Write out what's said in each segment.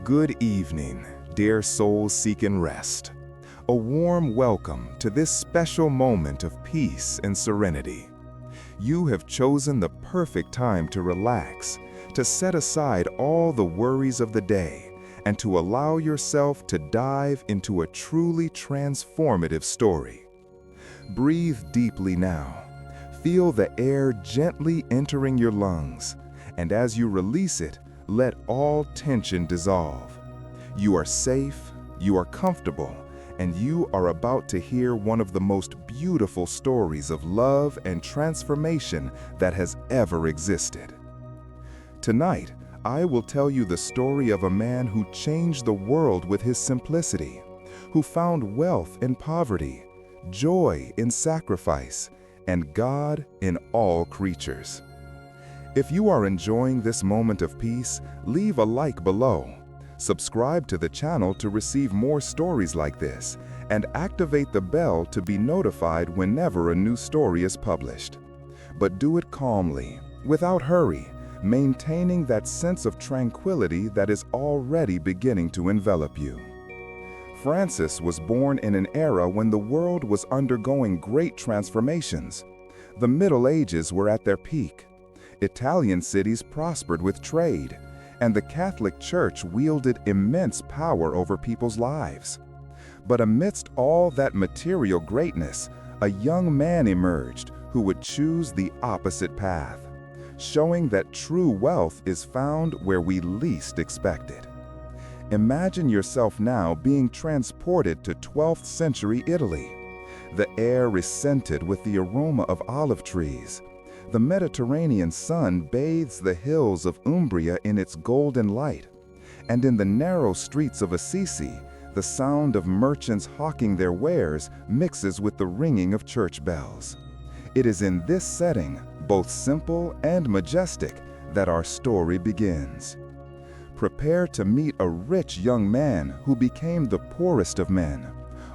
Good evening, dear souls seeking rest. A warm welcome to this special moment of peace and serenity. You have chosen the perfect time to relax, to set aside all the worries of the day, and to allow yourself to dive into a truly transformative story. Breathe deeply now. Feel the air gently entering your lungs, and as you release it, let all tension dissolve. You are safe, you are comfortable, and you are about to hear one of the most beautiful stories of love and transformation that has ever existed. Tonight, I will tell you the story of a man who changed the world with his simplicity, who found wealth in poverty, joy in sacrifice, and God in all creatures. If you are enjoying this moment of peace, leave a like below. Subscribe to the channel to receive more stories like this, and activate the bell to be notified whenever a new story is published. But do it calmly, without hurry, maintaining that sense of tranquility that is already beginning to envelop you. Francis was born in an era when the world was undergoing great transformations. The Middle Ages were at their peak. Italian cities prospered with trade, and the Catholic Church wielded immense power over people's lives. But amidst all that material greatness, a young man emerged who would choose the opposite path, showing that true wealth is found where we least expect it. Imagine yourself now being transported to 12th century Italy. The air is scented with the aroma of olive trees. The Mediterranean sun bathes the hills of Umbria in its golden light, and in the narrow streets of Assisi, the sound of merchants hawking their wares mixes with the ringing of church bells. It is in this setting, both simple and majestic, that our story begins. Prepare to meet a rich young man who became the poorest of men,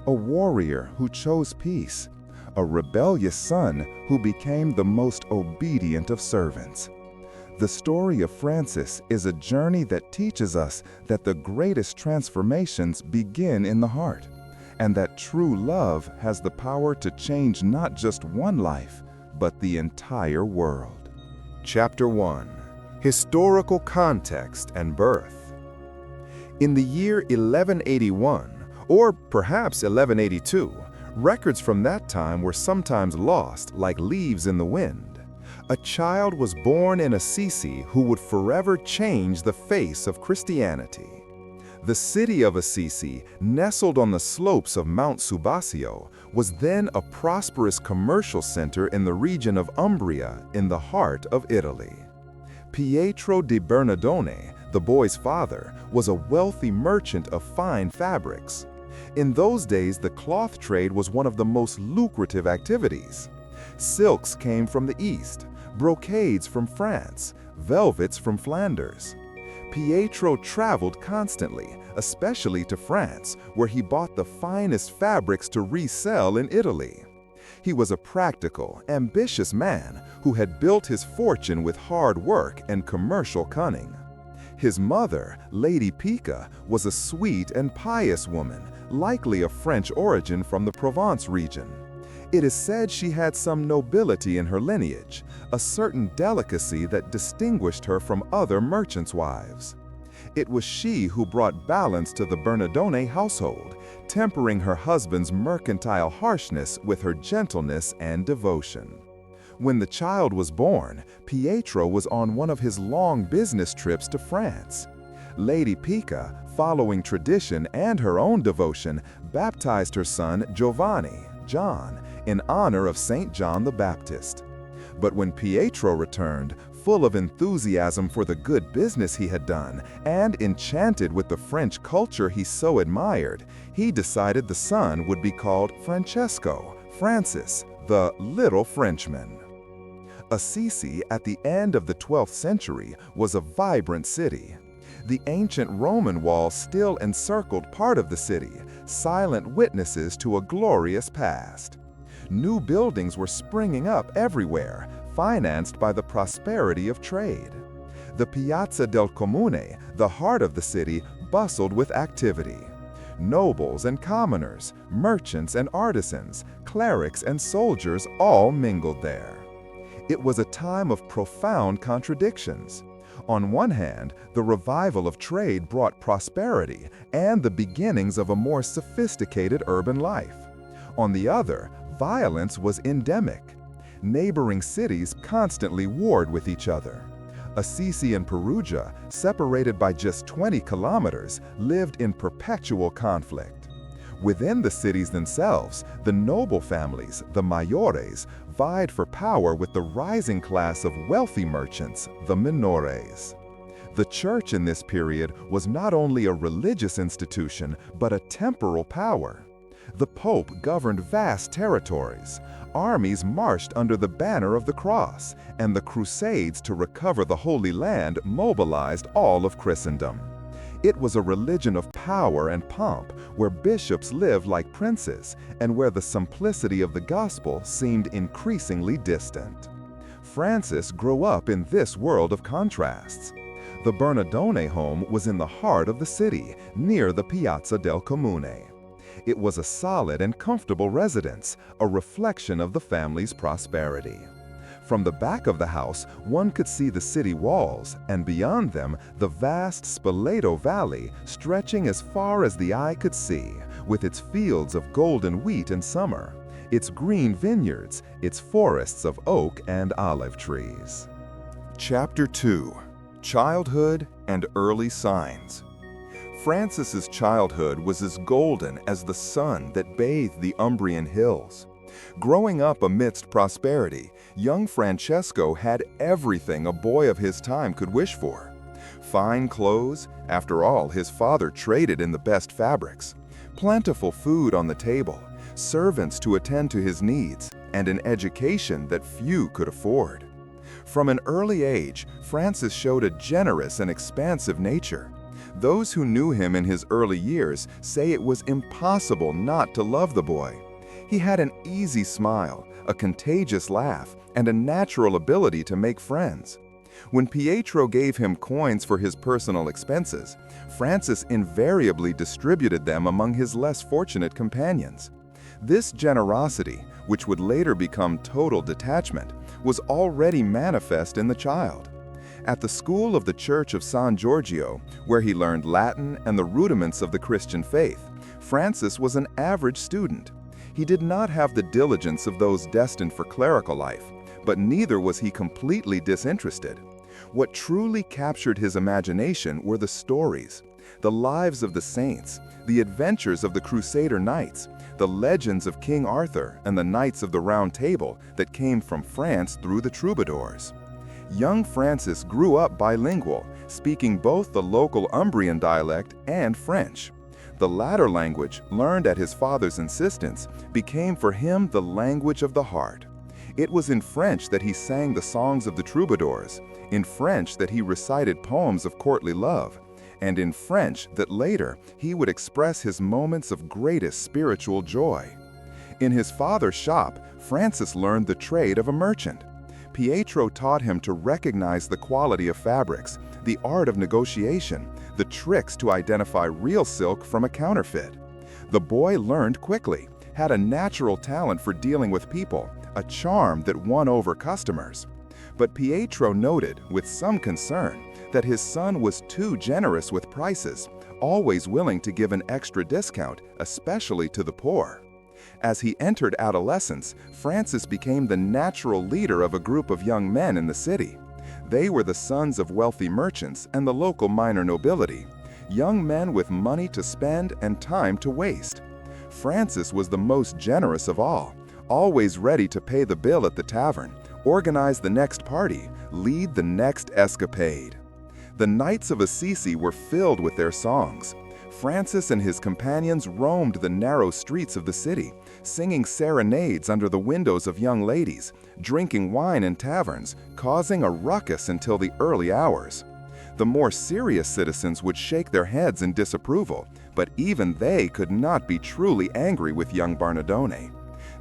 a warrior who chose peace, a rebellious son who became the most obedient of servants. The story of Francis is a journey that teaches us that the greatest transformations begin in the heart, and that true love has the power to change not just one life, but the entire world. Chapter 1. Historical Context and Birth. In the year 1181, or perhaps 1182, records from that time were sometimes lost like leaves in the wind. A child was born in Assisi who would forever change the face of Christianity. The city of Assisi, nestled on the slopes of Mount Subasio, was then a prosperous commercial center in the region of Umbria in the heart of Italy. Pietro di Bernardone, the boy's father, was a wealthy merchant of fine fabrics. In those days, the cloth trade was one of the most lucrative activities. Silks came from the East, brocades from France, velvets from Flanders. Pietro traveled constantly, especially to France, where he bought the finest fabrics to resell in Italy. He was a practical, ambitious man who had built his fortune with hard work and commercial cunning. His mother, Lady Pica, was a sweet and pious woman, likely of French origin from the Provence region. It is said she had some nobility in her lineage, a certain delicacy that distinguished her from other merchants' wives. It was she who brought balance to the Bernardone household, tempering her husband's mercantile harshness with her gentleness and devotion. When the child was born, Pietro was on one of his long business trips to France. Lady Pica, following tradition and her own devotion, baptized her son Giovanni, John, in honor of Saint John the Baptist. But when Pietro returned, full of enthusiasm for the good business he had done, and enchanted with the French culture he so admired, he decided the son would be called Francesco, Francis, the Little Frenchman. Assisi, at the end of the 12th century, was a vibrant city. The ancient Roman wall still encircled part of the city, silent witnesses to a glorious past. New buildings were springing up everywhere, financed by the prosperity of trade. The Piazza del Comune, the heart of the city, bustled with activity. Nobles and commoners, merchants and artisans, clerics and soldiers all mingled there. It was a time of profound contradictions. On one hand, the revival of trade brought prosperity and the beginnings of a more sophisticated urban life. On the other, violence was endemic. Neighboring cities constantly warred with each other. Assisi and Perugia, separated by just 20 kilometers, lived in perpetual conflict. Within the cities themselves, the noble families, the maiores, vied for power with the rising class of wealthy merchants, the minores. The church in this period was not only a religious institution, but a temporal power. The Pope governed vast territories. Armies marched under the banner of the cross, and the Crusades to recover the Holy Land mobilized all of Christendom. It was a religion of power and pomp, where bishops lived like princes, and where the simplicity of the gospel seemed increasingly distant. Francis grew up in this world of contrasts. The Bernardone home was in the heart of the city, near the Piazza del Comune. It was a solid and comfortable residence, a reflection of the family's prosperity. From the back of the house, one could see the city walls, and beyond them, the vast Spoleto Valley stretching as far as the eye could see, with its fields of golden wheat in summer, its green vineyards, its forests of oak and olive trees. Chapter 2: Childhood and Early Signs. Francis's childhood was as golden as the sun that bathed the Umbrian hills. Growing up amidst prosperity, young Francesco had everything a boy of his time could wish for. Fine clothes, after all, his father traded in the best fabrics, plentiful food on the table, servants to attend to his needs, and an education that few could afford. From an early age, Francis showed a generous and expansive nature. Those who knew him in his early years say it was impossible not to love the boy. He had an easy smile, a contagious laugh, and a natural ability to make friends. When Pietro gave him coins for his personal expenses, Francis invariably distributed them among his less fortunate companions. This generosity, which would later become total detachment, was already manifest in the child. At the school of the Church of San Giorgio, where he learned Latin and the rudiments of the Christian faith, Francis was an average student. He did not have the diligence of those destined for clerical life, but neither was he completely disinterested. What truly captured his imagination were the stories, the lives of the saints, the adventures of the Crusader knights, the legends of King Arthur and the Knights of the Round Table that came from France through the troubadours. Young Francis grew up bilingual, speaking both the local Umbrian dialect and French. The latter language, learned at his father's insistence, became for him the language of the heart. It was in French that he sang the songs of the troubadours, in French that he recited poems of courtly love, and in French that later he would express his moments of greatest spiritual joy. In his father's shop, Francis learned the trade of a merchant. Pietro taught him to recognize the quality of fabrics, the art of negotiation, the tricks to identify real silk from a counterfeit. The boy learned quickly, had a natural talent for dealing with people, a charm that won over customers. But Pietro noted, with some concern, that his son was too generous with prices, always willing to give an extra discount, especially to the poor. As he entered adolescence, Francis became the natural leader of a group of young men in the city. They were the sons of wealthy merchants and the local minor nobility, young men with money to spend and time to waste. Francis was the most generous of all, always ready to pay the bill at the tavern, organize the next party, lead the next escapade. The Knights of Assisi were filled with their songs. Francis and his companions roamed the narrow streets of the city, singing serenades under the windows of young ladies, drinking wine in taverns, causing a ruckus until the early hours. The more serious citizens would shake their heads in disapproval, but even they could not be truly angry with young Bernardone.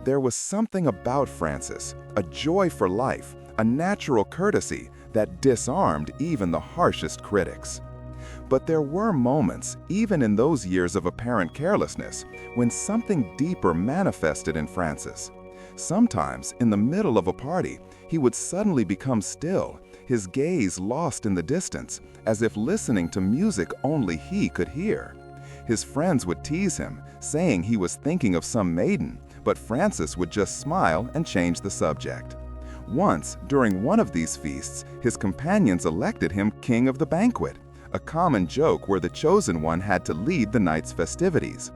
There was something about Francis, a joy for life, a natural courtesy, that disarmed even the harshest critics. But there were moments, even in those years of apparent carelessness, when something deeper manifested in Francis. Sometimes, in the middle of a party, he would suddenly become still, his gaze lost in the distance, as if listening to music only he could hear. His friends would tease him, saying he was thinking of some maiden, but Francis would just smile and change the subject. Once, during one of these feasts, his companions elected him king of the banquet, a common joke where the chosen one had to lead the night's festivities.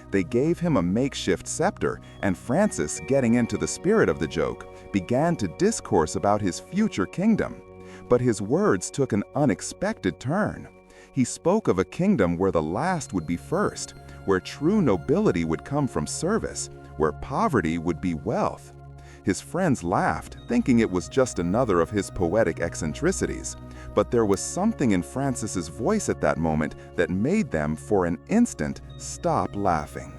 They gave him a makeshift scepter, and Francis, getting into the spirit of the joke, began to discourse about his future kingdom. But his words took an unexpected turn. He spoke of a kingdom where the last would be first, where true nobility would come from service, where poverty would be wealth. His friends laughed, thinking it was just another of his poetic eccentricities. But there was something in Francis's voice at that moment that made them, for an instant, stop laughing.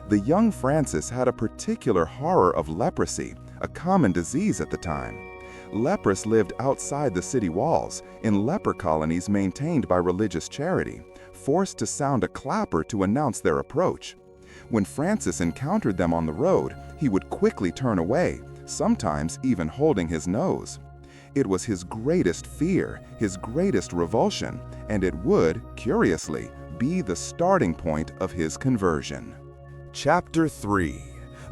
The young Francis had a particular horror of leprosy, a common disease at the time. Lepers lived outside the city walls, in leper colonies maintained by religious charity, forced to sound a clapper to announce their approach. When Francis encountered them on the road, he would quickly turn away, sometimes even holding his nose. It was his greatest fear, his greatest revulsion, and it would, curiously, be the starting point of his conversion. Chapter 3: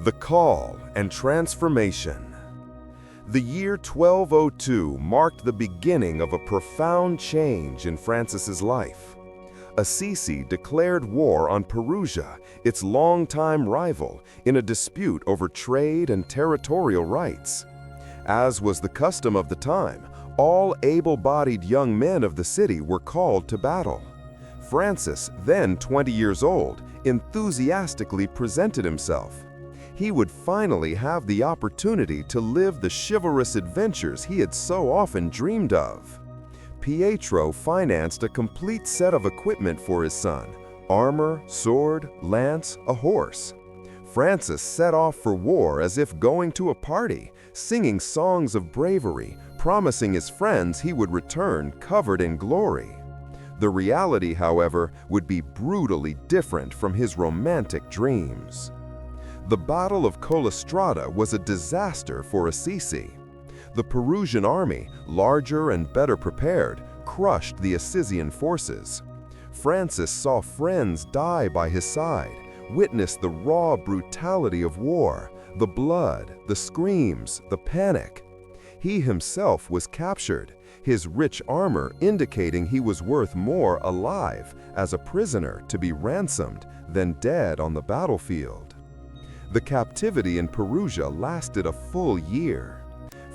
The Call and Transformation. The year 1202 marked the beginning of a profound change in Francis's life. Assisi declared war on Perugia, its longtime rival, in a dispute over trade and territorial rights. As was the custom of the time, all able-bodied young men of the city were called to battle. Francis, then 20 years old, enthusiastically presented himself. He would finally have the opportunity to live the chivalrous adventures he had so often dreamed of. Pietro financed a complete set of equipment for his son: armor, sword, lance, a horse. Francis set off for war as if going to a party, singing songs of bravery, promising his friends he would return covered in glory. The reality, however, would be brutally different from his romantic dreams. The Battle of Collestrada was a disaster for Assisi. The Perusian army, larger and better prepared, crushed the Assisian forces. Francis saw friends die by his side, witnessed the raw brutality of war, the blood, the screams, the panic. He himself was captured, his rich armor indicating he was worth more alive as a prisoner to be ransomed than dead on the battlefield. The captivity in Perugia lasted a full year.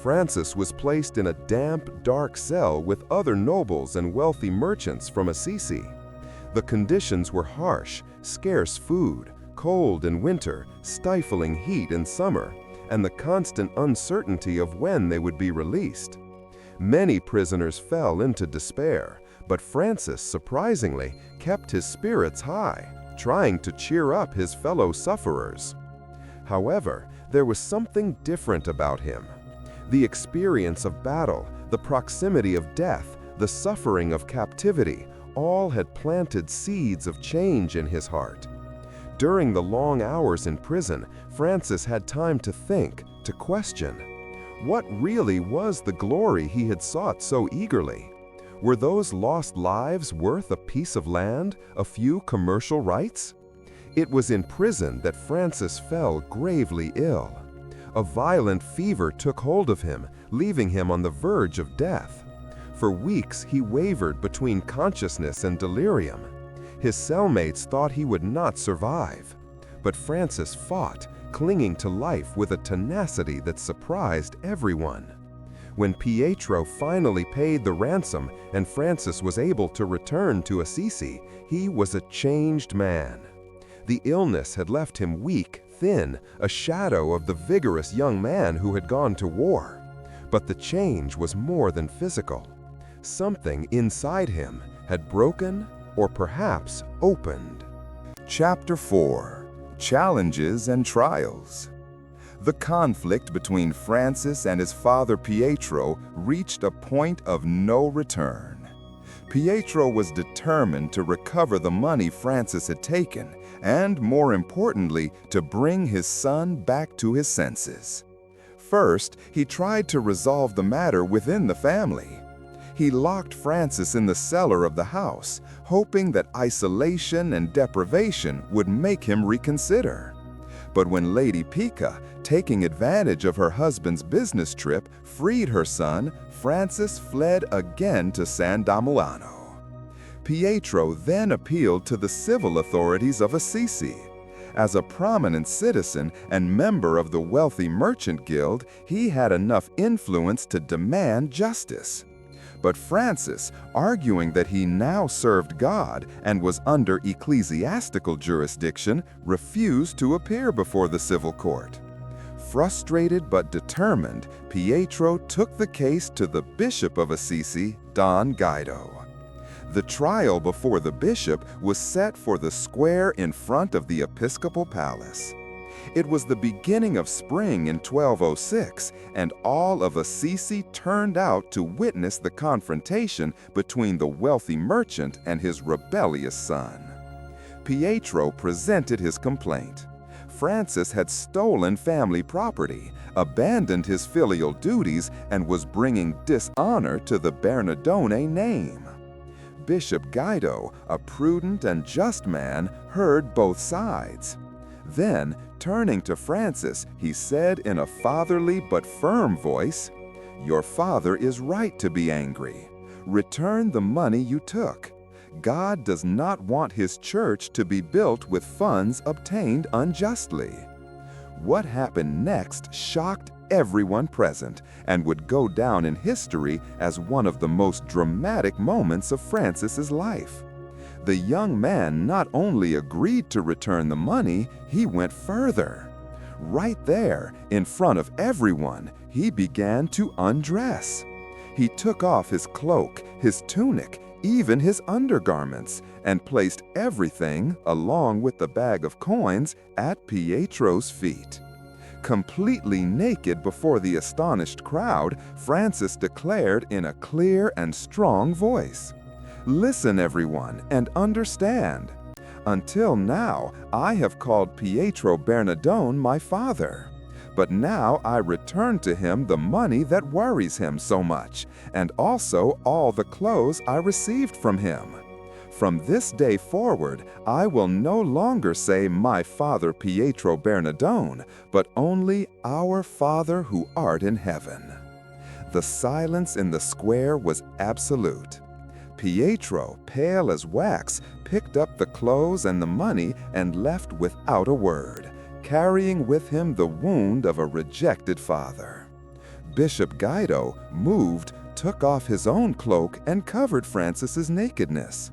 Francis was placed in a damp, dark cell with other nobles and wealthy merchants from Assisi. The conditions were harsh: scarce food, cold in winter, stifling heat in summer, and the constant uncertainty of when they would be released. Many prisoners fell into despair, but Francis, surprisingly, kept his spirits high, trying to cheer up his fellow sufferers. However, there was something different about him. The experience of battle, the proximity of death, the suffering of captivity, all had planted seeds of change in his heart. During the long hours in prison, Francis had time to think, to question. What really was the glory he had sought so eagerly? Were those lost lives worth a piece of land, a few commercial rights? It was in prison that Francis fell gravely ill. A violent fever took hold of him, leaving him on the verge of death. For weeks he wavered between consciousness and delirium. His cellmates thought he would not survive. But Francis fought, clinging to life with a tenacity that surprised everyone. When Pietro finally paid the ransom and Francis was able to return to Assisi, he was a changed man. The illness had left him weak, thin, a shadow of the vigorous young man who had gone to war. But the change was more than physical. Something inside him had broken, or perhaps opened. Chapter 4: Challenges and Trials. The conflict between Francis and his father Pietro reached a point of no return. Pietro was determined to recover the money Francis had taken, and more importantly, to bring his son back to his senses. First, he tried to resolve the matter within the family. He locked Francis in the cellar of the house, hoping that isolation and deprivation would make him reconsider. But when Lady Pica, taking advantage of her husband's business trip, freed her son, Francis fled again to San Damiano. Pietro then appealed to the civil authorities of Assisi. As a prominent citizen and member of the wealthy merchant guild, he had enough influence to demand justice. But Francis, arguing that he now served God and was under ecclesiastical jurisdiction, refused to appear before the civil court. Frustrated but determined, Pietro took the case to the Bishop of Assisi, Don Guido. The trial before the bishop was set for the square in front of the episcopal palace. It was the beginning of spring in 1206, and all of Assisi turned out to witness the confrontation between the wealthy merchant and his rebellious son. Pietro presented his complaint. Francis had stolen family property, abandoned his filial duties, and was bringing dishonor to the Bernardone name. Bishop Guido, a prudent and just man, heard both sides. Then, turning to Francis, he said in a fatherly but firm voice, "Your father is right to be angry. Return the money you took. God does not want his church to be built with funds obtained unjustly." What happened next shocked everyone present and would go down in history as one of the most dramatic moments of Francis's life. The young man not only agreed to return the money, he went further. Right there, in front of everyone, he began to undress. He took off his cloak, his tunic, even his undergarments, and placed everything, along with the bag of coins, at Pietro's feet. Completely naked before the astonished crowd, Francis declared in a clear and strong voice, "Listen, everyone, and understand. Until now, I have called Pietro Bernardone my father. But now I return to him the money that worries him so much, and also all the clothes I received from him. From this day forward, I will no longer say my father Pietro Bernardone, but only our Father who art in heaven." The silence in the square was absolute. Pietro, pale as wax, picked up the clothes and the money and left without a word, carrying with him the wound of a rejected father. Bishop Guido, moved, took off his own cloak and covered Francis's nakedness.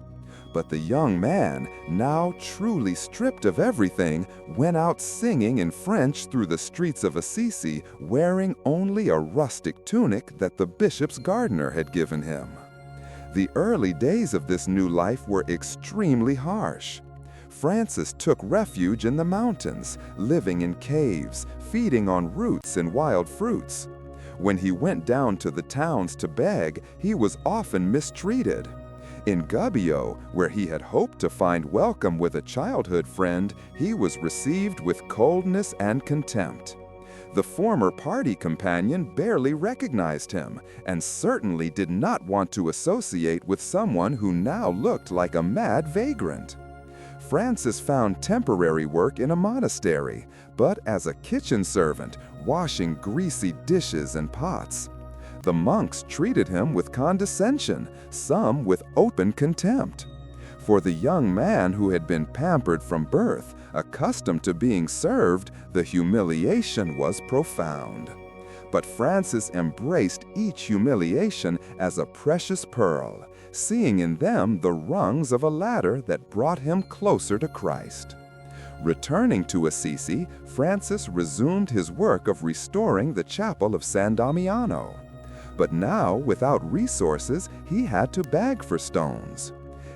But the young man, now truly stripped of everything, went out singing in French through the streets of Assisi, wearing only a rustic tunic that the bishop's gardener had given him. The early days of this new life were extremely harsh. Francis took refuge in the mountains, living in caves, feeding on roots and wild fruits. When he went down to the towns to beg, he was often mistreated. In Gubbio, where he had hoped to find welcome with a childhood friend, he was received with coldness and contempt. The former party companion barely recognized him, and certainly did not want to associate with someone who now looked like a mad vagrant. Francis found temporary work in a monastery, but as a kitchen servant, washing greasy dishes and pots. The monks treated him with condescension, some with open contempt. For the young man who had been pampered from birth, accustomed to being served, the humiliation was profound. But Francis embraced each humiliation as a precious pearl, seeing in them the rungs of a ladder that brought him closer to Christ. Returning to Assisi, Francis resumed his work of restoring the chapel of San Damiano. But now, without resources, he had to beg for stones.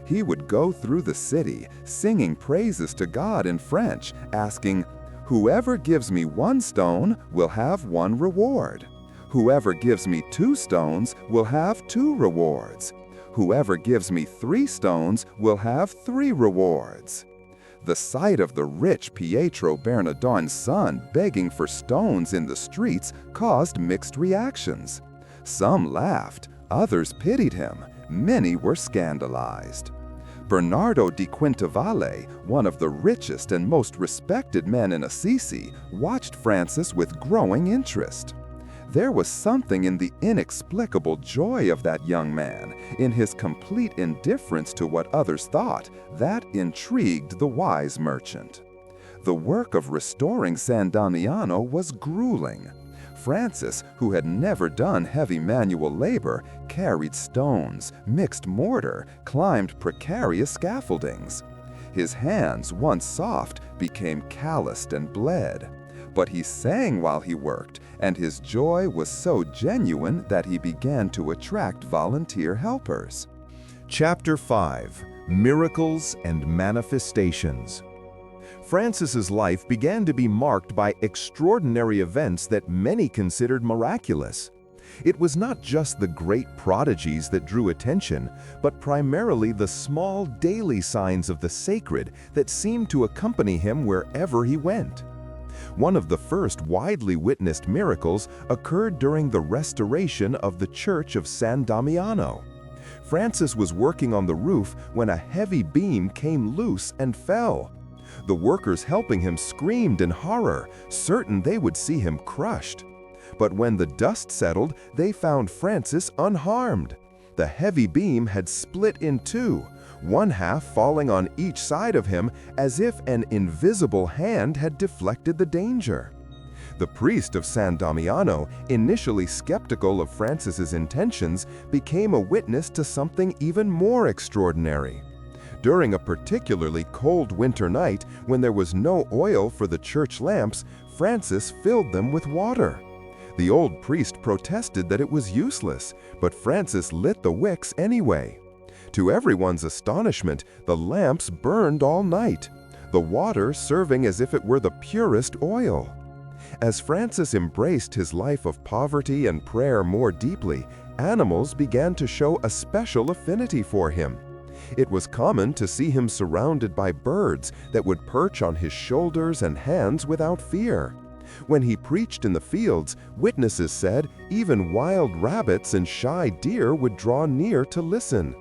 He would go through the city, singing praises to God in French, asking, Whoever gives me 1 stone will have 1 reward. Whoever gives me 2 stones will have 2 rewards. Whoever gives me 3 stones will have 3 rewards." The sight of the rich Pietro Bernardon's son begging for stones in the streets caused mixed reactions. Some laughed, others pitied him, many were scandalized. Bernardo di Quintavalle, one of the richest and most respected men in Assisi, watched Francis with growing interest. There was something in the inexplicable joy of that young man, in his complete indifference to what others thought, that intrigued the wise merchant. The work of restoring San Damiano was grueling. Francis, who had never done heavy manual labor, carried stones, mixed mortar, climbed precarious scaffoldings. His hands, once soft, became calloused and bled. But he sang while he worked, and his joy was so genuine that he began to attract volunteer helpers. Chapter 5: Miracles and Manifestations. Francis's life began to be marked by extraordinary events that many considered miraculous. It was not just the great prodigies that drew attention, but primarily the small daily signs of the sacred that seemed to accompany him wherever he went. One of the first widely witnessed miracles occurred during the restoration of the Church of San Damiano. Francis was working on the roof when a heavy beam came loose and fell. The workers helping him screamed in horror, certain they would see him crushed. But when the dust settled, they found Francis unharmed. The heavy beam had split in 2, one half falling on each side of him as if an invisible hand had deflected the danger. The priest of San Damiano, initially skeptical of Francis's intentions, became a witness to something even more extraordinary. During a particularly cold winter night, when there was no oil for the church lamps, Francis filled them with water. The old priest protested that it was useless, but Francis lit the wicks anyway. To everyone's astonishment, the lamps burned all night, the water serving as if it were the purest oil. As Francis embraced his life of poverty and prayer more deeply, animals began to show a special affinity for him. It was common to see him surrounded by birds that would perch on his shoulders and hands without fear. When he preached in the fields, witnesses said even wild rabbits and shy deer would draw near to listen.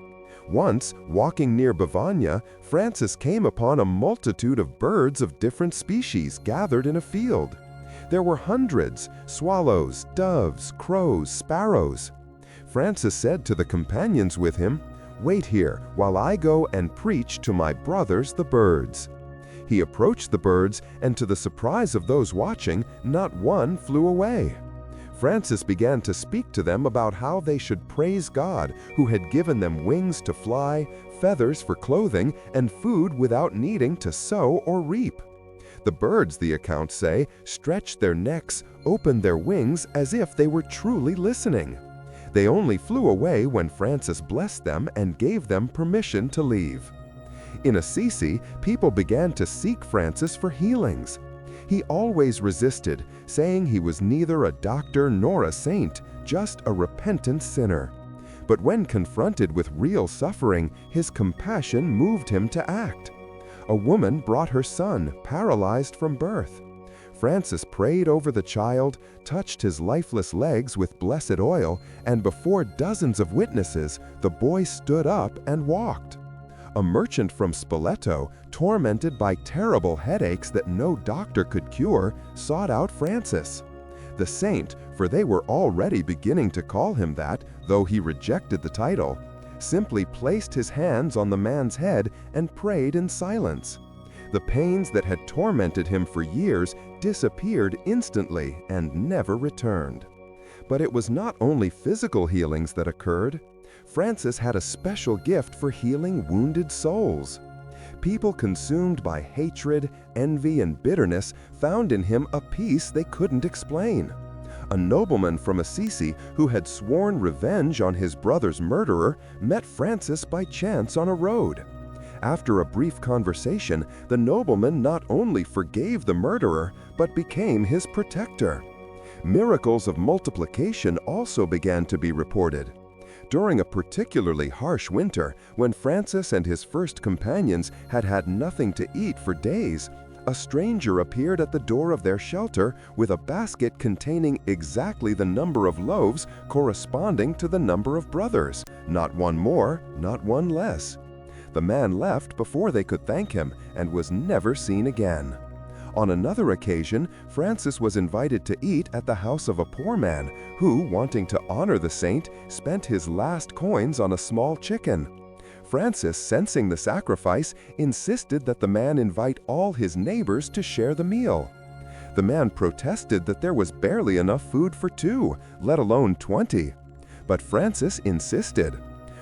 Once, walking near Bavagna, Francis came upon a multitude of birds of different species gathered in a field. There were hundreds: swallows, doves, crows, sparrows. Francis said to the companions with him, "Wait here while I go and preach to my brothers the birds." He approached the birds, and to the surprise of those watching, not one flew away. Francis began to speak to them about how they should praise God, who had given them wings to fly, feathers for clothing, and food without needing to sow or reap. The birds, the accounts say, stretched their necks, opened their wings as if they were truly listening. They only flew away when Francis blessed them and gave them permission to leave. In Assisi, people began to seek Francis for healings. He always resisted, saying he was neither a doctor nor a saint, just a repentant sinner. But when confronted with real suffering, his compassion moved him to act. A woman brought her son, paralyzed from birth. Francis prayed over the child, touched his lifeless legs with blessed oil, and before dozens of witnesses, the boy stood up and walked. A merchant from Spoleto, tormented by terrible headaches that no doctor could cure, sought out Francis. The saint, for they were already beginning to call him that, though he rejected the title, simply placed his hands on the man's head and prayed in silence. The pains that had tormented him for years disappeared instantly and never returned. But it was not only physical healings that occurred. Francis had a special gift for healing wounded souls. People consumed by hatred, envy, and bitterness found in him a peace they couldn't explain. A nobleman from Assisi who had sworn revenge on his brother's murderer met Francis by chance on a road. After a brief conversation, the nobleman not only forgave the murderer, but became his protector. Miracles of multiplication also began to be reported. During a particularly harsh winter, when Francis and his first companions had had nothing to eat for days, a stranger appeared at the door of their shelter with a basket containing exactly the number of loaves corresponding to the number of brothers, not one more, not one less. The man left before they could thank him and was never seen again. On another occasion, Francis was invited to eat at the house of a poor man who, wanting to honor the saint, spent his last coins on a small chicken. Francis, sensing the sacrifice, insisted that the man invite all his neighbors to share the meal. The man protested that there was barely enough food for 2, let alone 20. But Francis insisted.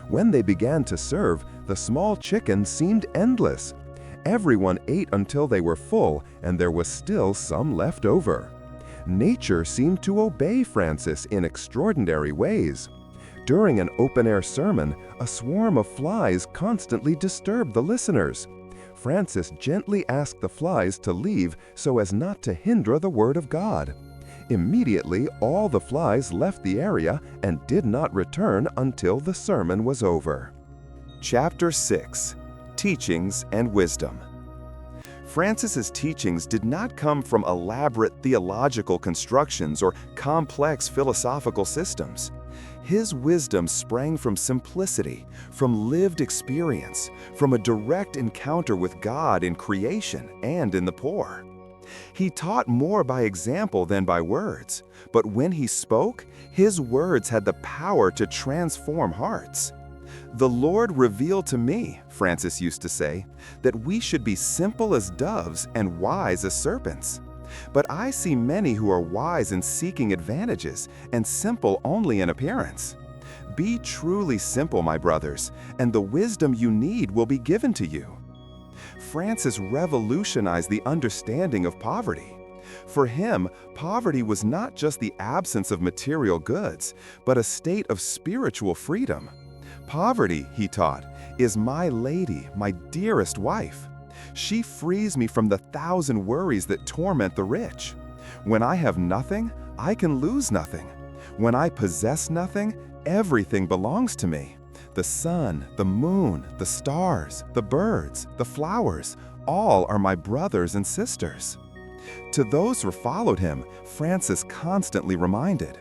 When they began to serve, the small chicken seemed endless. Everyone ate until they were full, and there was still some left over. Nature seemed to obey Francis in extraordinary ways. During an open-air sermon, a swarm of flies constantly disturbed the listeners. Francis gently asked the flies to leave so as not to hinder the word of God. Immediately, all the flies left the area and did not return until the sermon was over. Chapter 6. Teachings and Wisdom. Francis's teachings did not come from elaborate theological constructions or complex philosophical systems. His wisdom sprang from simplicity, from lived experience, from a direct encounter with God in creation and in the poor. He taught more by example than by words, but when he spoke, his words had the power to transform hearts. "The Lord revealed to me," Francis used to say, "that we should be simple as doves and wise as serpents. But I see many who are wise in seeking advantages and simple only in appearance. Be truly simple, my brothers, and the wisdom you need will be given to you." Francis revolutionized the understanding of poverty. For him, poverty was not just the absence of material goods, but a state of spiritual freedom. "Poverty," he taught, "is my lady, my dearest wife. She frees me from the 1,000 worries that torment the rich. When I have nothing, I can lose nothing. When I possess nothing, everything belongs to me. The sun, the moon, the stars, the birds, the flowers, all are my brothers and sisters." To those who followed him, Francis constantly reminded,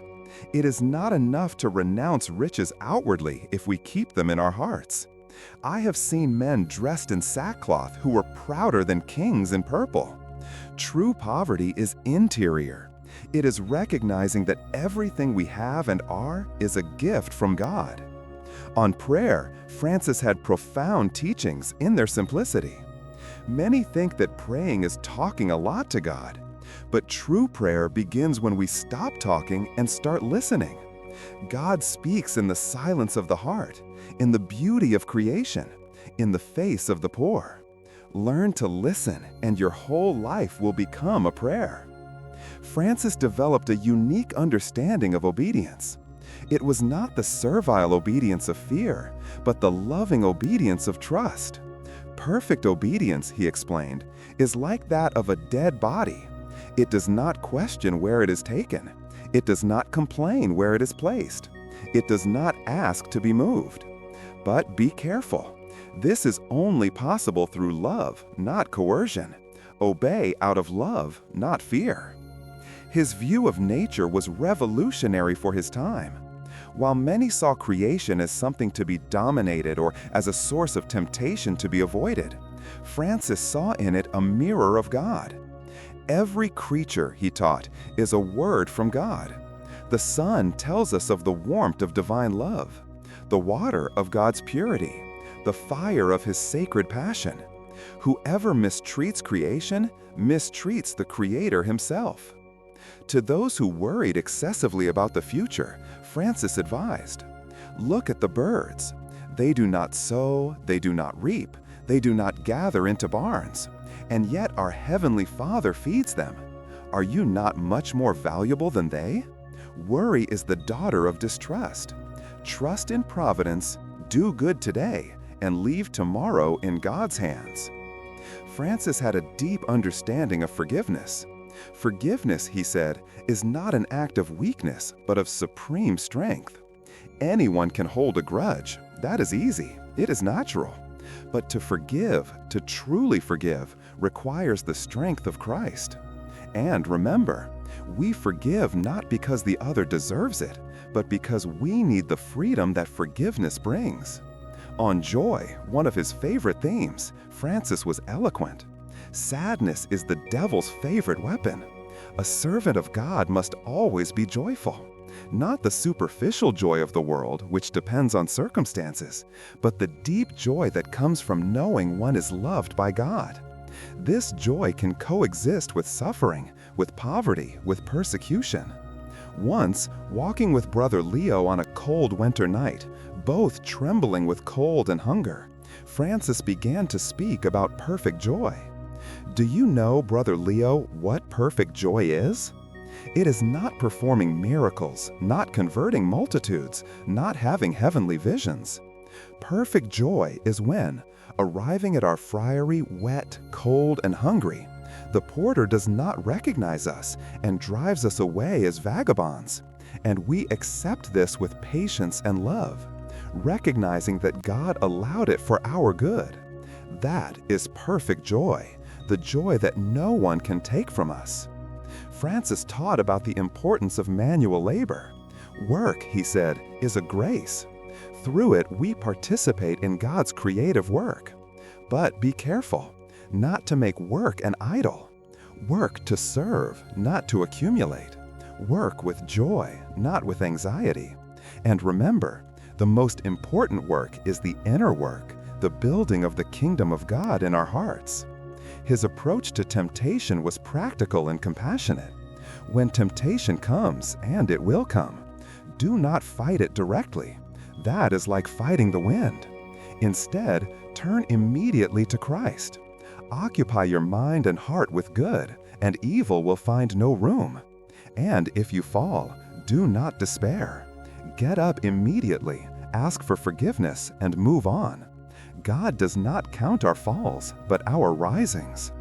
"It is not enough to renounce riches outwardly if we keep them in our hearts. I have seen men dressed in sackcloth who were prouder than kings in purple. True poverty is interior. It is recognizing that everything we have and are is a gift from God." On prayer, Francis had profound teachings in their simplicity. Many think that praying is talking a lot to God, but true prayer begins when we stop talking and start listening. God speaks in the silence of the heart, in the beauty of creation, in the face of the poor. Learn to listen, and your whole life will become a prayer. Francis developed a unique understanding of obedience. It was not the servile obedience of fear, but the loving obedience of trust. Perfect obedience, he explained, is like that of a dead body. It does not question where it is taken. It does not complain where it is placed. It does not ask to be moved. But be careful. This is only possible through love, not coercion. Obey out of love, not fear. His view of nature was revolutionary for his time. While many saw creation as something to be dominated or as a source of temptation to be avoided, Francis saw in it a mirror of God. Every creature, he taught, is a word from God. The sun tells us of the warmth of divine love, the water of God's purity, the fire of his sacred passion. Whoever mistreats creation mistreats the Creator himself. To those who worried excessively about the future, Francis advised, "Look at the birds. They do not sow, they do not reap, they do not gather into barns, and yet our Heavenly Father feeds them. Are you not much more valuable than they? Worry is the daughter of distrust. Trust in providence, do good today, and leave tomorrow in God's hands. Francis had a deep understanding of forgiveness. Forgiveness, he said, is not an act of weakness, but of supreme strength. Anyone can hold a grudge. That is easy. It is natural. But to forgive, to truly forgive, requires the strength of Christ. And remember, we forgive not because the other deserves it, but because we need the freedom that forgiveness brings. On joy, one of his favorite themes, Francis was eloquent. Sadness is the devil's favorite weapon. A servant of God must always be joyful. Not the superficial joy of the world, which depends on circumstances, but the deep joy that comes from knowing one is loved by God. This joy can coexist with suffering, with poverty, with persecution. Once, walking with Brother Leo on a cold winter night, both trembling with cold and hunger, Francis began to speak about perfect joy. Do you know, Brother Leo, what perfect joy is? It is not performing miracles, not converting multitudes, not having heavenly visions. Perfect joy is when, arriving at our friary wet, cold, and hungry, the porter does not recognize us and drives us away as vagabonds, and we accept this with patience and love, recognizing that God allowed it for our good. That is perfect joy, the joy that no one can take from us. Francis taught about the importance of manual labor. Work, he said, is a grace. Through it, we participate in God's creative work. But be careful, not to make work an idol. Work to serve, not to accumulate. Work with joy, not with anxiety. And remember, the most important work is the inner work, the building of the kingdom of God in our hearts. His approach to temptation was practical and compassionate. When temptation comes, and it will come, do not fight it directly. That is like fighting the wind. Instead, turn immediately to Christ. Occupy your mind and heart with good, and evil will find no room. And if you fall, do not despair. Get up immediately, ask for forgiveness, and move on. God does not count our falls, but our risings.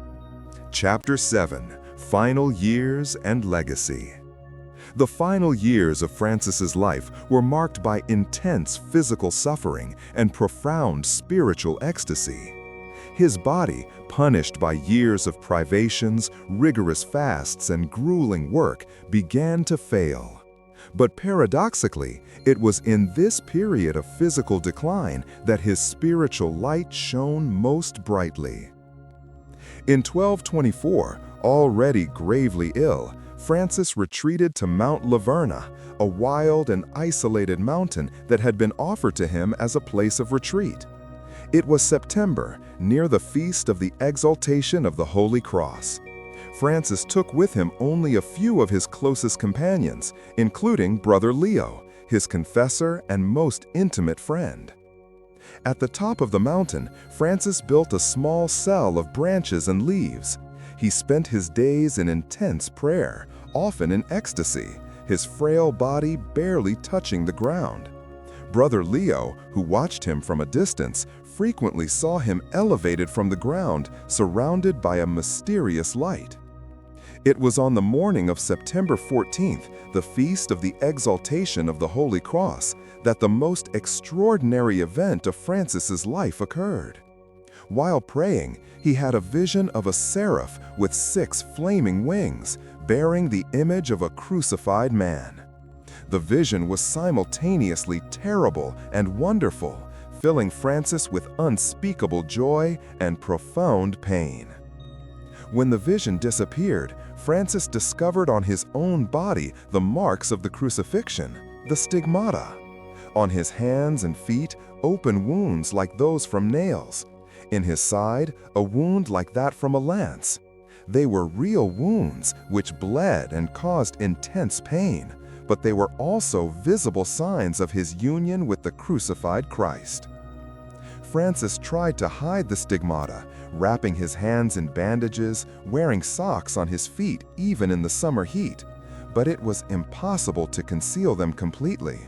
Chapter 7: Final Years and Legacy. The final years of Francis's life were marked by intense physical suffering and profound spiritual ecstasy. His body, punished by years of privations, rigorous fasts, and grueling work, began to fail. But paradoxically, it was in this period of physical decline that his spiritual light shone most brightly. In 1224, already gravely ill, Francis retreated to Mount Laverna, a wild and isolated mountain that had been offered to him as a place of retreat. It was September, near the feast of the Exaltation of the Holy Cross. Francis took with him only a few of his closest companions, including Brother Leo, his confessor and most intimate friend. At the top of the mountain, Francis built a small cell of branches and leaves. He spent his days in intense prayer, often in ecstasy, his frail body barely touching the ground. Brother Leo, who watched him from a distance, frequently saw him elevated from the ground, surrounded by a mysterious light. It was on the morning of September 14th, the feast of the Exaltation of the Holy Cross, that the most extraordinary event of Francis's life occurred. While praying, he had a vision of a seraph with 6 flaming wings, bearing the image of a crucified man. The vision was simultaneously terrible and wonderful, filling Francis with unspeakable joy and profound pain. When the vision disappeared, Francis discovered on his own body the marks of the crucifixion, the stigmata. On his hands and feet, open wounds like those from nails. In his side, a wound like that from a lance. They were real wounds which bled and caused intense pain, but they were also visible signs of his union with the crucified Christ. Francis tried to hide the stigmata, wrapping his hands in bandages, wearing socks on his feet even in the summer heat, but it was impossible to conceal them completely.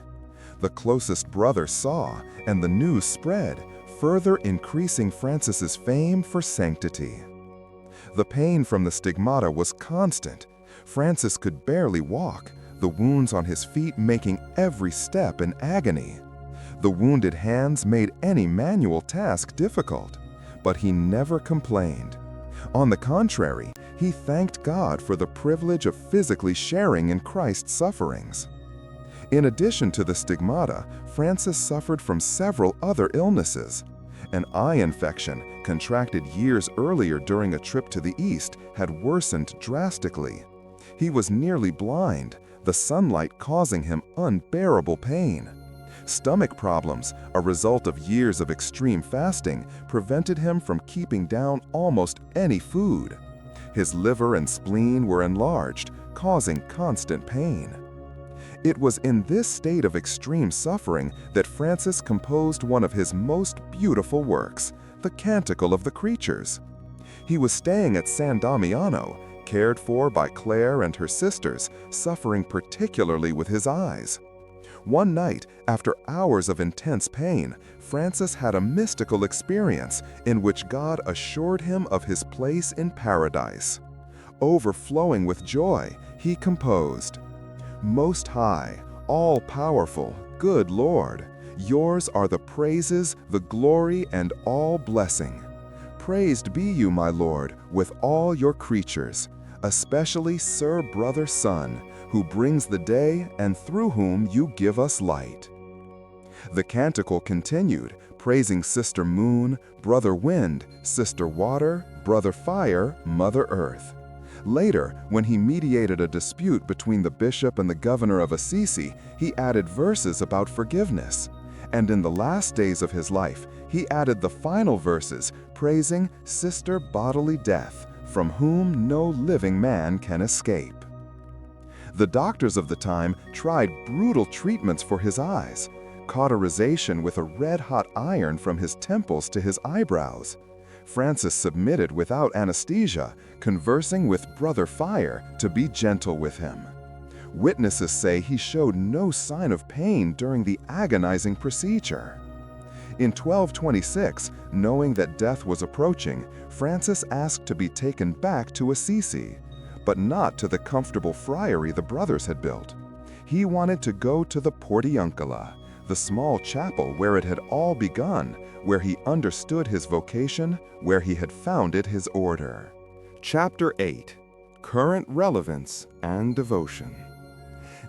The closest brother saw, and the news spread, further increasing Francis's fame for sanctity. The pain from the stigmata was constant. Francis could barely walk, the wounds on his feet making every step an agony. The wounded hands made any manual task difficult, but he never complained. On the contrary, he thanked God for the privilege of physically sharing in Christ's sufferings. In addition to the stigmata, Francis suffered from several other illnesses. An eye infection, contracted years earlier during a trip to the East, had worsened drastically. He was nearly blind, the sunlight causing him unbearable pain. Stomach problems, a result of years of extreme fasting, prevented him from keeping down almost any food. His liver and spleen were enlarged, causing constant pain. It was in this state of extreme suffering that Francis composed one of his most beautiful works, the Canticle of the Creatures. He was staying at San Damiano, cared for by Claire and her sisters, suffering particularly with his eyes. One night, after hours of intense pain, Francis had a mystical experience in which God assured him of his place in paradise. Overflowing with joy, he composed, "Most High, all-powerful, good Lord, yours are the praises, the glory, and all blessing. Praised be you, my Lord, with all your creatures, especially Sir Brother Sun, who brings the day and through whom you give us light." The canticle continued, praising Sister Moon, Brother Wind, Sister Water, Brother Fire, Mother Earth. Later, when he mediated a dispute between the bishop and the governor of Assisi, he added verses about forgiveness. And in the last days of his life, he added the final verses praising Sister Bodily Death, from whom no living man can escape. The doctors of the time tried brutal treatments for his eyes, cauterization with a red-hot iron from his temples to his eyebrows. Francis submitted without anesthesia, conversing with Brother Fire to be gentle with him. Witnesses say he showed no sign of pain during the agonizing procedure. In 1226, knowing that death was approaching, Francis asked to be taken back to Assisi, but not to the comfortable friary the brothers had built. He wanted to go to the Portiuncula, the small chapel where it had all begun, where he understood his vocation, where he had founded his order. Chapter 8. Current Relevance and Devotion.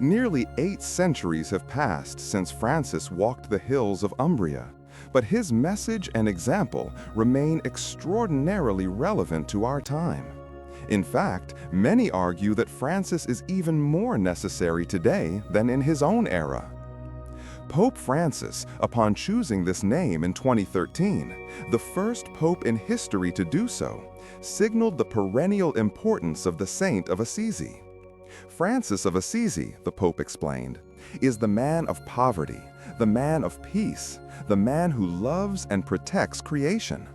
Nearly 8 centuries have passed since Francis walked the hills of Umbria, but his message and example remain extraordinarily relevant to our time. In fact, many argue that Francis is even more necessary today than in his own era. Pope Francis, upon choosing this name in 2013, the first pope in history to do so, signaled the perennial importance of the saint of Assisi. Francis of Assisi, the Pope explained, is the man of poverty, the man of peace, the man who loves and protects creation.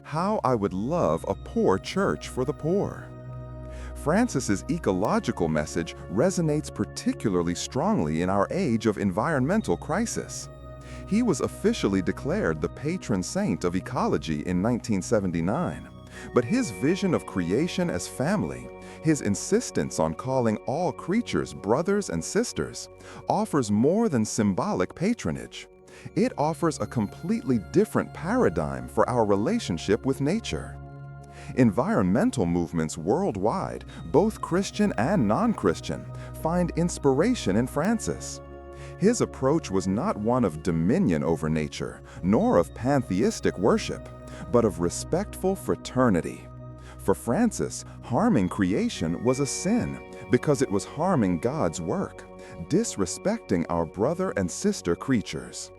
How I would love a poor church for the poor. Francis's ecological message resonates particularly strongly in our age of environmental crisis. He was officially declared the patron saint of ecology in 1979, but his vision of creation as family, his insistence on calling all creatures brothers and sisters, offers more than symbolic patronage. It offers a completely different paradigm for our relationship with nature. Environmental movements worldwide, both Christian and non-Christian, find inspiration in Francis. His approach was not one of dominion over nature, nor of pantheistic worship, but of respectful fraternity. For Francis, harming creation was a sin because it was harming God's work, disrespecting our brother and sister creatures.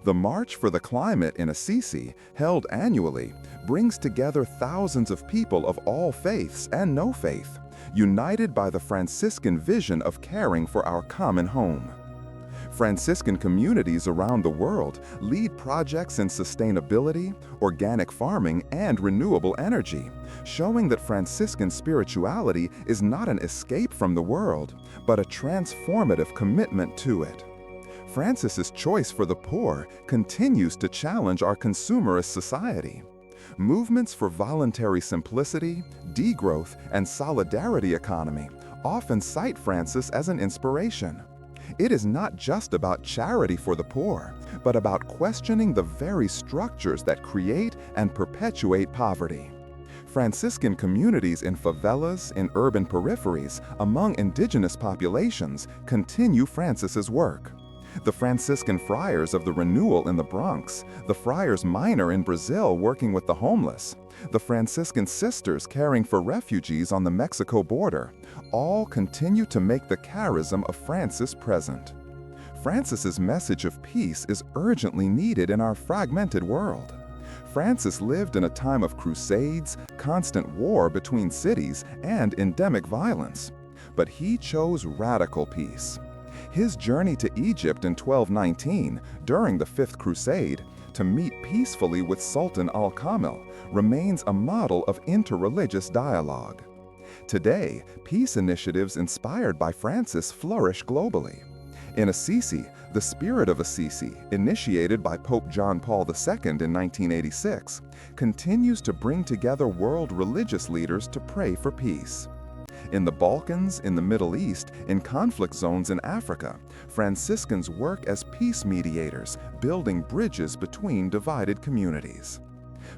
The March for the Climate in Assisi, held annually, brings together thousands of people of all faiths and no faith, united by the Franciscan vision of caring for our common home. Franciscan communities around the world lead projects in sustainability, organic farming, and renewable energy, showing that Franciscan spirituality is not an escape from the world, but a transformative commitment to it. Francis's choice for the poor continues to challenge our consumerist society. Movements for voluntary simplicity, degrowth, and solidarity economy often cite Francis as an inspiration. It is not just about charity for the poor, but about questioning the very structures that create and perpetuate poverty. Franciscan communities in favelas, in urban peripheries, among indigenous populations continue Francis's work. The Franciscan friars of the Renewal in the Bronx, the Friars Minor in Brazil working with the homeless, the Franciscan sisters caring for refugees on the Mexico border, all continue to make the charism of Francis present. Francis's message of peace is urgently needed in our fragmented world. Francis lived in a time of crusades, constant war between cities, and endemic violence. But he chose radical peace. His journey to Egypt in 1219, during the Fifth Crusade, to meet peacefully with Sultan al-Kamil, remains a model of interreligious dialogue. Today, peace initiatives inspired by Francis flourish globally. In Assisi, the Spirit of Assisi, initiated by Pope John Paul II in 1986, continues to bring together world religious leaders to pray for peace. In the Balkans, in the Middle East, in conflict zones in Africa, Franciscans work as peace mediators, building bridges between divided communities.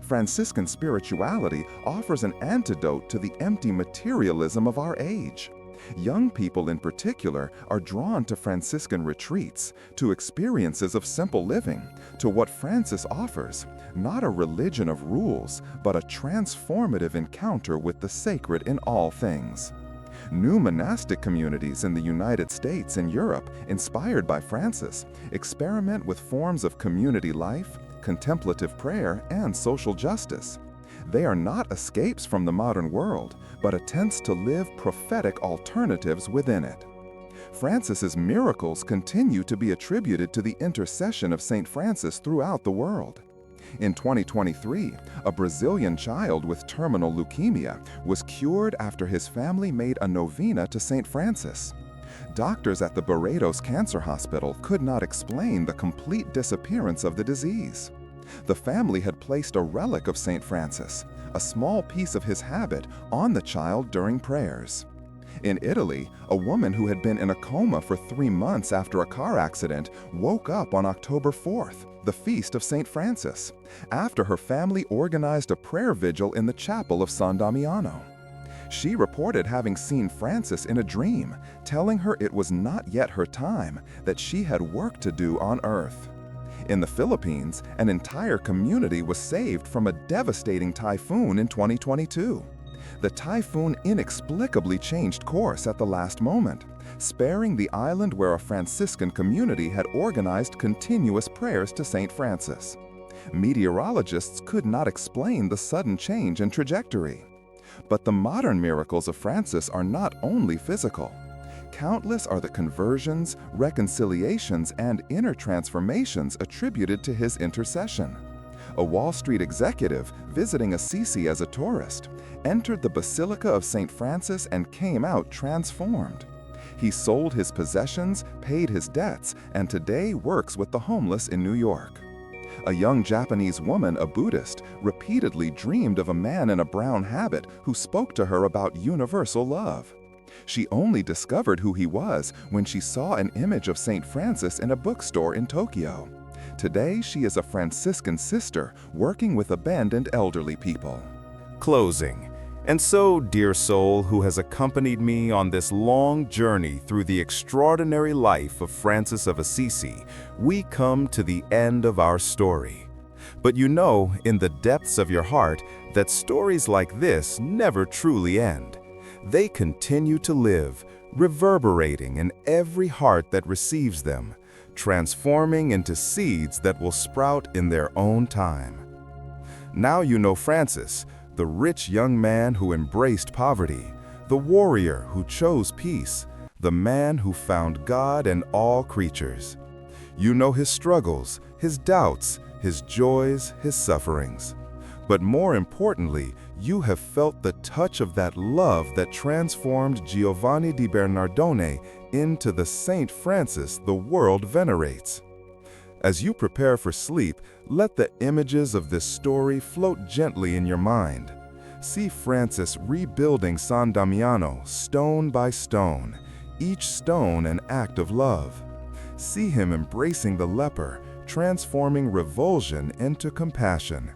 Franciscan spirituality offers an antidote to the empty materialism of our age. Young people in particular are drawn to Franciscan retreats, to experiences of simple living, to what Francis offers, not a religion of rules, but a transformative encounter with the sacred in all things. New monastic communities in the United States and Europe, inspired by Francis, experiment with forms of community life, contemplative prayer, and social justice. They are not escapes from the modern world, but attempts to live prophetic alternatives within it. Francis's miracles continue to be attributed to the intercession of St. Francis throughout the world. In 2023, a Brazilian child with terminal leukemia was cured after his family made a novena to St. Francis. Doctors at the Barretos Cancer Hospital could not explain the complete disappearance of the disease. The family had placed a relic of St. Francis, a small piece of his habit, on the child during prayers. In Italy, a woman who had been in a coma for 3 months after a car accident woke up on October 4th, the feast of St. Francis, after her family organized a prayer vigil in the chapel of San Damiano. She reported having seen Francis in a dream, telling her it was not yet her time, that she had work to do on earth. In the Philippines, an entire community was saved from a devastating typhoon in 2022. The typhoon inexplicably changed course at the last moment, sparing the island where a Franciscan community had organized continuous prayers to St. Francis. Meteorologists could not explain the sudden change in trajectory. But the modern miracles of Francis are not only physical. Countless are the conversions, reconciliations, and inner transformations attributed to his intercession. A Wall Street executive, visiting Assisi as a tourist, entered the Basilica of St. Francis and came out transformed. He sold his possessions, paid his debts, and today works with the homeless in New York. A young Japanese woman, a Buddhist, repeatedly dreamed of a man in a brown habit who spoke to her about universal love. She only discovered who he was when she saw an image of St. Francis in a bookstore in Tokyo. Today, she is a Franciscan sister working with abandoned elderly people. Closing. And so, dear soul who has accompanied me on this long journey through the extraordinary life of Francis of Assisi, we come to the end of our story. But you know, in the depths of your heart, that stories like this never truly end. They continue to live, reverberating in every heart that receives them, transforming into seeds that will sprout in their own time. Now you know Francis, the rich young man who embraced poverty, the warrior who chose peace, the man who found God in all creatures. You know his struggles, his doubts, his joys, his sufferings. But more importantly, you have felt the touch of that love that transformed Giovanni di Bernardone into the Saint Francis the world venerates. As you prepare for sleep, let the images of this story float gently in your mind. See Francis rebuilding San Damiano stone by stone, each stone an act of love. See him embracing the leper, transforming revulsion into compassion.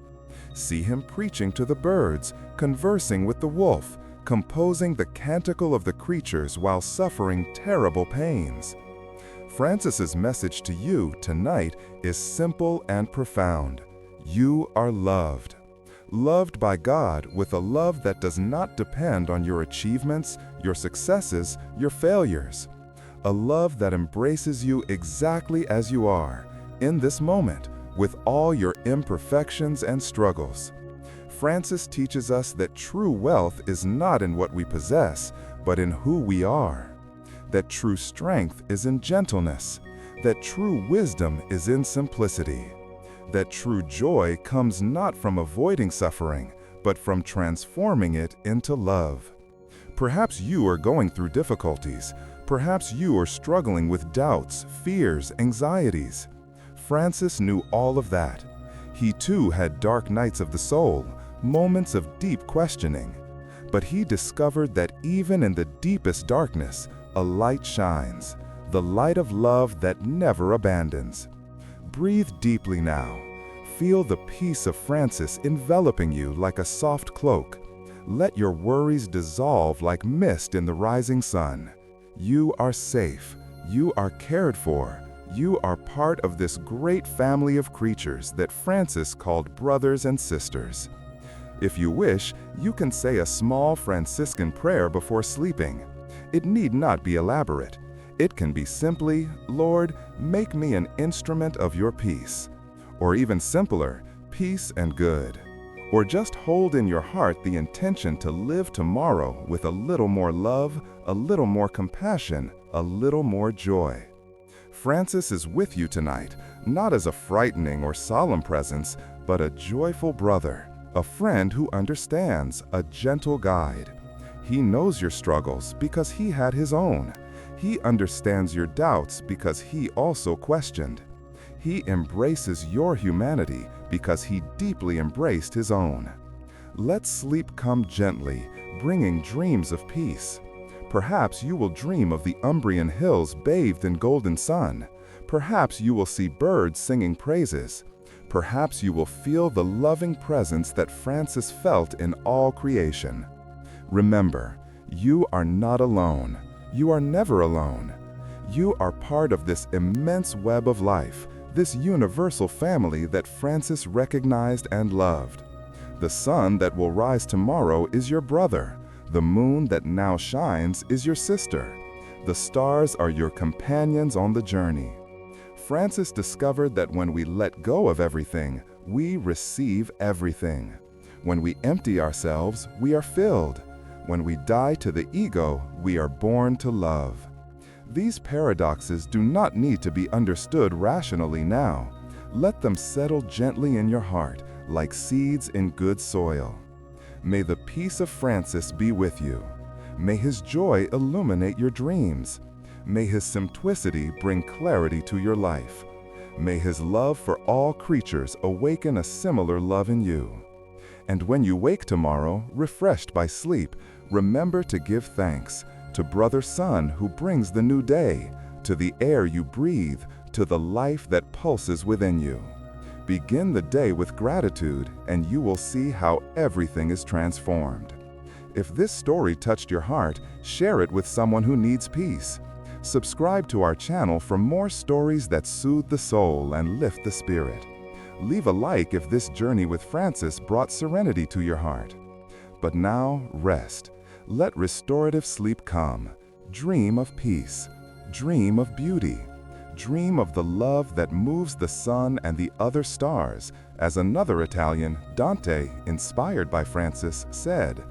See him preaching to the birds, conversing with the wolf, composing the canticle of the creatures while suffering terrible pains. Francis's message to you tonight is simple and profound. You are loved. Loved by God with a love that does not depend on your achievements, your successes, your failures. A love that embraces you exactly as you are, in this moment, with all your imperfections and struggles. Francis teaches us that true wealth is not in what we possess, but in who we are. That true strength is in gentleness. That true wisdom is in simplicity. That true joy comes not from avoiding suffering, but from transforming it into love. Perhaps you are going through difficulties. Perhaps you are struggling with doubts, fears, anxieties. Francis knew all of that. He too had dark nights of the soul, moments of deep questioning. But he discovered that even in the deepest darkness, a light shines, the light of love that never abandons. Breathe deeply now. Feel the peace of Francis enveloping you like a soft cloak. Let your worries dissolve like mist in the rising sun. You are safe. You are cared for. You are part of this great family of creatures that Francis called brothers and sisters. If you wish, you can say a small Franciscan prayer before sleeping. It need not be elaborate. It can be simply, Lord, make me an instrument of your peace. Or even simpler, peace and good. Or just hold in your heart the intention to live tomorrow with a little more love, a little more compassion, a little more joy. Francis is with you tonight, not as a frightening or solemn presence, but a joyful brother, a friend who understands, a gentle guide. He knows your struggles because he had his own. He understands your doubts because he also questioned. He embraces your humanity because he deeply embraced his own. Let sleep come gently, bringing dreams of peace. Perhaps you will dream of the Umbrian hills bathed in golden sun. Perhaps you will see birds singing praises. Perhaps you will feel the loving presence that Francis felt in all creation. Remember, you are not alone. You are never alone. You are part of this immense web of life, this universal family that Francis recognized and loved. The sun that will rise tomorrow is your brother. The moon that now shines is your sister. The stars are your companions on the journey. Francis discovered that when we let go of everything, we receive everything. When we empty ourselves, we are filled. When we die to the ego, we are born to love. These paradoxes do not need to be understood rationally now. Let them settle gently in your heart, like seeds in good soil. May the peace of Francis be with you. May his joy illuminate your dreams. May his simplicity bring clarity to your life. May his love for all creatures awaken a similar love in you. And when you wake tomorrow, refreshed by sleep, remember to give thanks to Brother Sun who brings the new day, to the air you breathe, to the life that pulses within you. Begin the day with gratitude, and you will see how everything is transformed. If this story touched your heart, share it with someone who needs peace. Subscribe to our channel for more stories that soothe the soul and lift the spirit. Leave a like if this journey with Francis brought serenity to your heart. But now, rest. Let restorative sleep come. Dream of peace. Dream of beauty. Dream of the love that moves the sun and the other stars, as another Italian, Dante, inspired by Francis, said,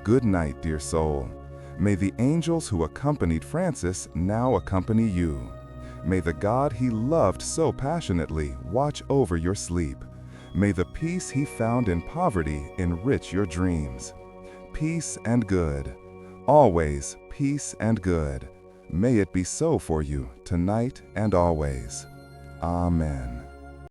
"Good night, dear soul. May the angels who accompanied Francis now accompany you. May the God he loved so passionately watch over your sleep. May the peace he found in poverty enrich your dreams. Peace and good. Always peace and good. May it be so for you tonight and always. Amen.